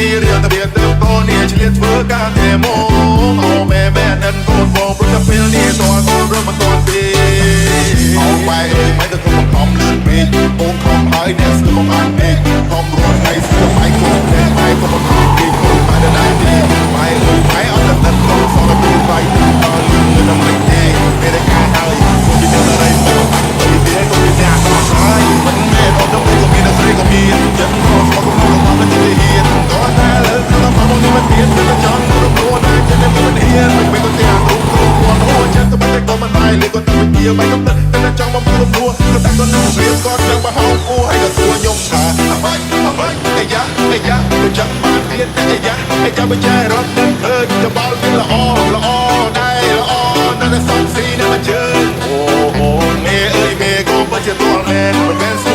នេះរៀងតែវាទៅតនេះឆ្លៀតធ្វើការតែមកអូមែនឹងកូនបងព្រោះតែពេលនេះតើកូនរត់មកតទេអូបែអើយមិនទៅគុំខំលឿនពេកបងខំហើយអ្នកស្គាល់បានពេកខំរត់ហើយស្គាល់បែកូនតែបែកក៏មិនខំពេកកូនបែដល់ដែរទេបែអើយបែអត់តែទឹកកូនសល់ទៅបែតើលឿនដល់មិនទេពេលតែការហើយកូនជានៅរៃទៅពីវាក៏មានអ្នកដល់ហើយមិនមែនអត់ទៅក៏មានស្រីក៏មានចិត្តក៏ស្មោះក៏មកទៅជាហ៊ានក៏តែលើទៅមកនេះមិនទៀតទៅចង់រំលោះតែចិត្តមិនហ៊ានមិនក៏ទាំងគ្រប់គាត់ហូរចិត្តទៅតែក៏មិនហើយលេក៏ទៅជាបែកទៅតែចង់មកព្រមព្រោះក៏តែក៏នឹងវាក៏ចង់មកហៅគូឲ្យក៏សួរខ្ញុំថាអ្វីអាយ៉ាទៅចាំបានទៀតអាយ៉ាមិនចាយរត់ទៅចាំបោលវាល្អដែរល្អនៅតែសំស៊ីនៅមកជើងអូមេអើយមេក៏ពិតជាតលមែនមិនមែន